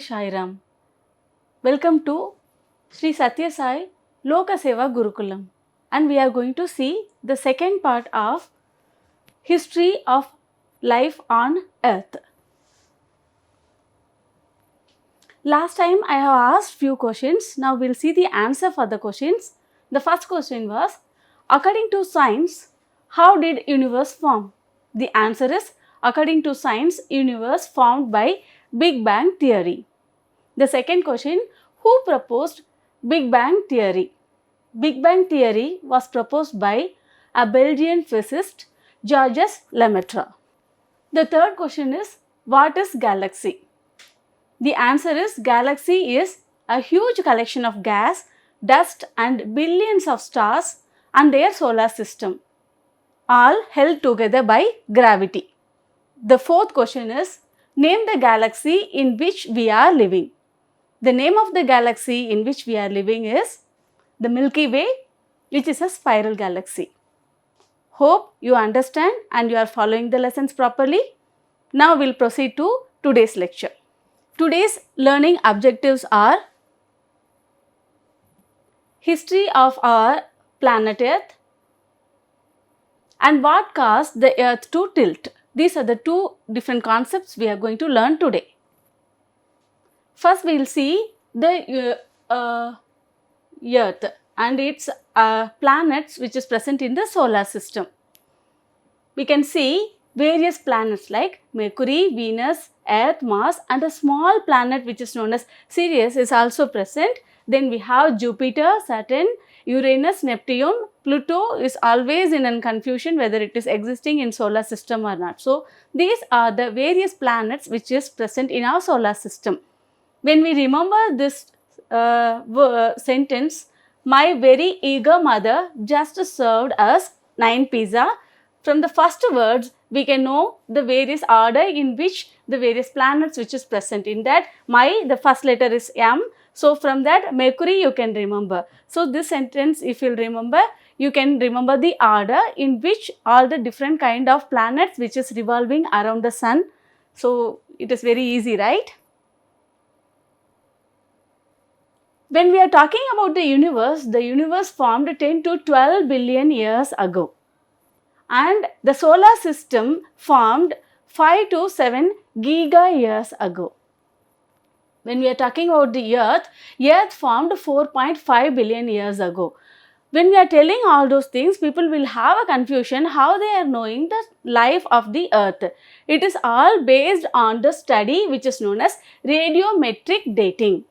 Sai Ram. Welcome to Sri Satya Sai Loka Seva Gurukulam, and we are going to see the second part of history of life on earth. Last time I have asked few questions. Now we will see the answer for the questions. The first question was, according to science, how did universe form? The answer is, according to science, universe formed by Big Bang theory. The second question, who proposed Big Bang theory? Big Bang theory was proposed by a Belgian physicist, Georges Lemaitre. The third question is, what is galaxy? The answer is, galaxy is a huge collection of gas, dust and billions of stars and their solar system, all held together by gravity. The fourth question is, name the galaxy in which we are living. The name of the galaxy in which we are living is the Milky Way, which is a spiral galaxy. Hope you understand and you are following the lessons properly. Now we will proceed to today's lecture. Today's learning objectives are history of our planet Earth and what caused the Earth to tilt. These are the two different concepts we are going to learn today. First, we will see the Earth and its planets which is present in the solar system. We can see various planets like Mercury, Venus, Earth, Mars, and a small planet which is known as Sirius is also present. Then we have Jupiter, Saturn, Uranus, Neptune. Pluto is always in confusion whether it is existing in solar system or not. So, these are the various planets which is present in our solar system. When we remember this sentence, my very eager mother just served us 9 pizza. From the first words, we can know the various order in which the various planets which is present. In that, the first letter is M. So, from that Mercury you can remember. So, this sentence if you remember, you can remember the order in which all the different kind of planets which is revolving around the sun. So, it is very easy, right? When we are talking about the universe formed 10 to 12 billion years ago. And the solar system formed 5 to 7 giga years ago. When we are talking about the Earth formed 4.5 billion years ago. When we are telling all those things, people will have a confusion how they are knowing the life of the Earth. It is all based on the study which is known as radiometric dating.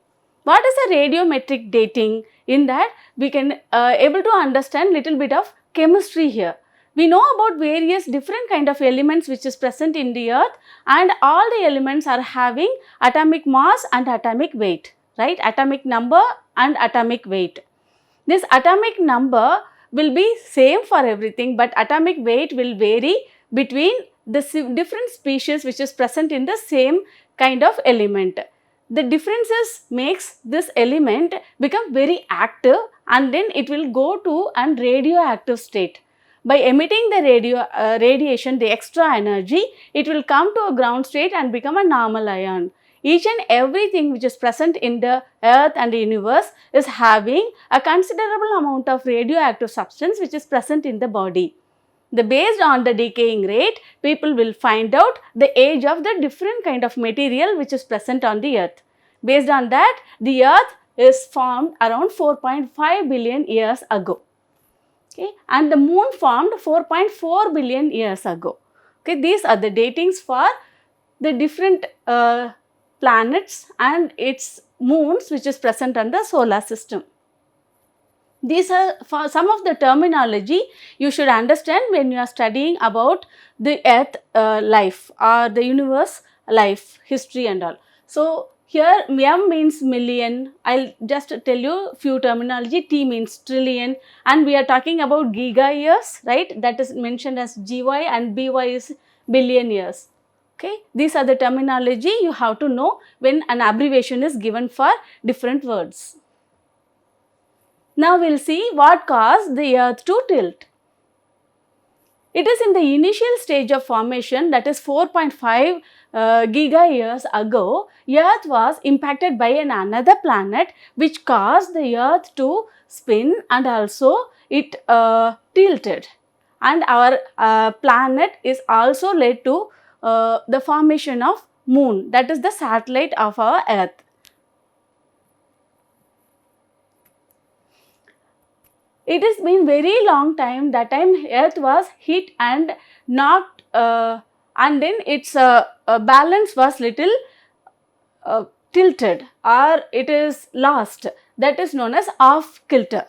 What is a radiometric dating? In that, we can able to understand little bit of chemistry here. We know about various different kind of elements which is present in the Earth, and all the elements are having atomic mass and atomic weight, right? Atomic number and atomic weight. This atomic number will be same for everything, but atomic weight will vary between the different species which is present in the same kind of element. The differences makes this element become very active, and then it will go to an radioactive state. By emitting the radiation, the extra energy, it will come to a ground state and become a normal ion. Each and everything which is present in the Earth and the universe is having a considerable amount of radioactive substance which is present in the body. Based on the decaying rate, people will find out the age of the different kind of material which is present on the Earth. Based on that, the Earth is formed around 4.5 billion years ago. Okay, and the moon formed 4.4 billion years ago. Okay, these are the datings for the different planets and its moons which is present on the solar system. These are for some of the terminology you should understand when you are studying about the Earth life or the universe life, history and all. So, here M means million, I will just tell you few terminology. T means trillion, and we are talking about giga years, right? That is mentioned as GY, and BY is billion years. Okay, these are the terminology you have to know when an abbreviation is given for different words. Now we will see what caused the Earth to tilt. It is in the initial stage of formation, that is 4.5 giga years ago, Earth was impacted by another planet which caused the Earth to spin and also it tilted. And our planet is also led to the formation of moon, that is the satellite of our Earth. It has been very long time, that time Earth was hit and knocked and then its balance was little tilted or it is lost, that is known as off kilter.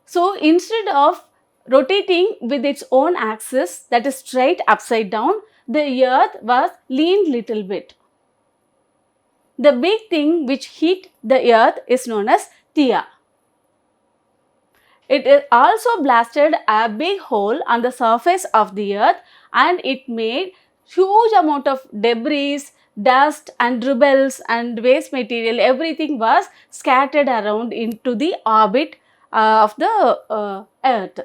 So instead of rotating with its own axis, that is straight upside down, the Earth was leaned little bit. The big thing which hit the Earth is known as Theia. It also blasted a big hole on the surface of the Earth and it made huge amount of debris, dust and rebels and waste material, everything was scattered around into the orbit of the Earth.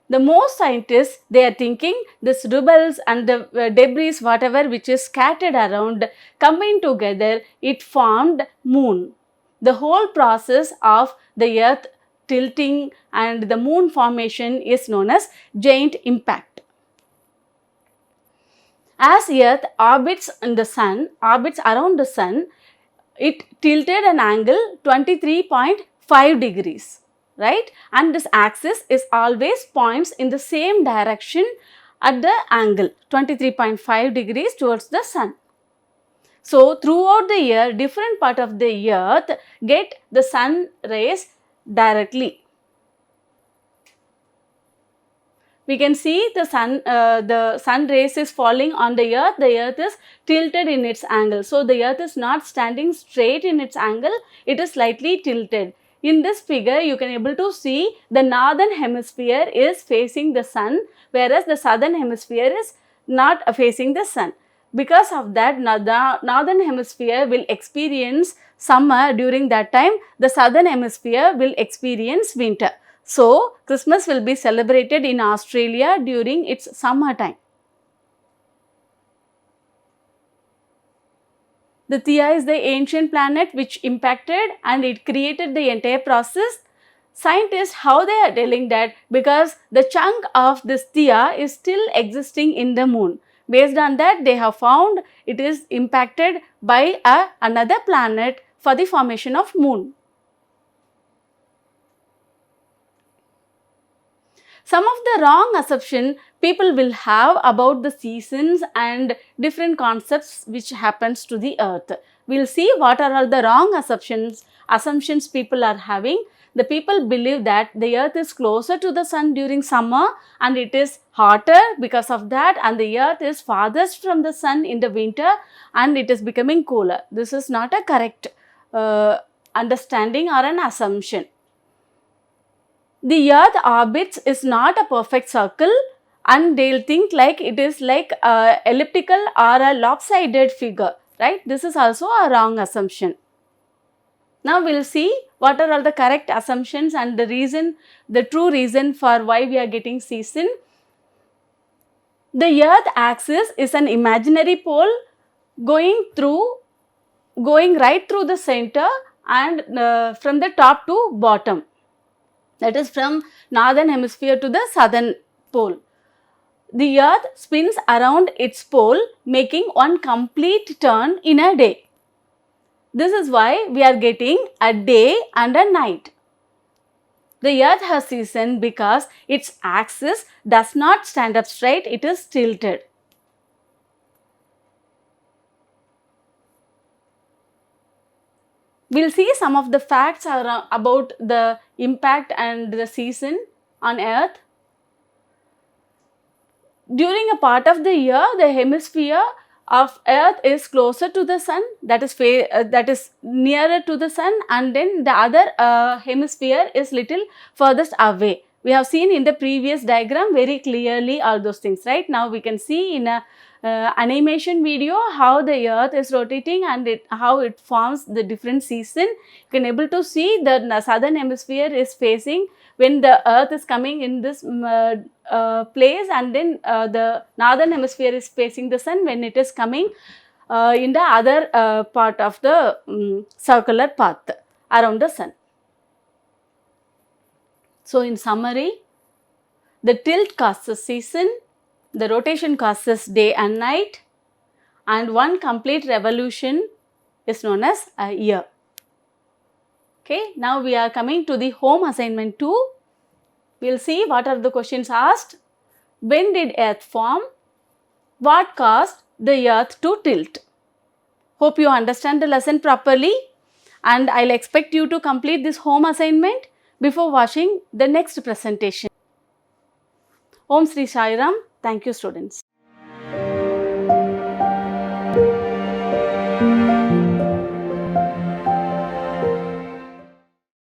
The most scientists, they are thinking this rebels and the debris, whatever which is scattered around, combined together, it formed moon. The whole process of the Earth tilting and the moon formation is known as giant impact. As Earth orbits around the sun, it tilted an angle 23.5 degrees, right? And this axis is always points in the same direction at the angle 23.5 degrees towards the sun. So throughout the year, different part of the Earth get the sun rays directly. We can see the sun rays is falling on the Earth is tilted in its angle. So the Earth is not standing straight in its angle, it is slightly tilted. In this figure, you can able to see the northern hemisphere is facing the sun, whereas the southern hemisphere is not facing the sun. Because of that, the northern hemisphere will experience summer during that time, the southern hemisphere will experience winter. So, Christmas will be celebrated in Australia during its summer time. The Theia is the ancient planet which impacted and it created the entire process. Scientists, how they are telling that because the chunk of this Theia is still existing in the moon. Based on that, they have found it is impacted by another planet for the formation of moon. Some of the wrong assumption people will have about the seasons and different concepts which happens to the Earth. We will see what are all the wrong assumptions people are having. The people believe that the Earth is closer to the sun during summer and it is hotter because of that, and the Earth is farthest from the sun in the winter and it is becoming cooler. This is not a correct understanding or an assumption. The Earth orbits is not a perfect circle and they will think like it is like a elliptical or a lopsided figure, right? This is also a wrong assumption. Now we will see what are all the correct assumptions and the true reason for why we are getting season. The Earth axis is an imaginary pole going right through the center and from the top to bottom. That is from northern hemisphere to the southern pole. The Earth spins around its pole, making one complete turn in a day. This is why we are getting a day and a night. The Earth has season because its axis does not stand up straight, it is tilted. We will see some of the facts about the impact and the season on Earth. During a part of the year, the hemisphere of Earth is closer to the sun, that is nearer to the sun, and then the other hemisphere is little furthest away. We have seen in the previous diagram very clearly all those things, right? Now we can see in a animation video how the earth is rotating and how it forms the different season. You can able to see the southern hemisphere is facing when the earth is coming in this place, and then the northern hemisphere is facing the sun when it is coming in the other part of the circular path around the sun. So, in summary, the tilt causes season, the rotation causes day and night, and one complete revolution is known as a year. Okay, now we are coming to the home assignment 2. We will see what are the questions asked. When did earth form? What caused the earth to tilt? Hope you understand the lesson properly, and I will expect you to complete this home assignment before watching the next presentation. Om Sri Sai Ram. Thank you, students.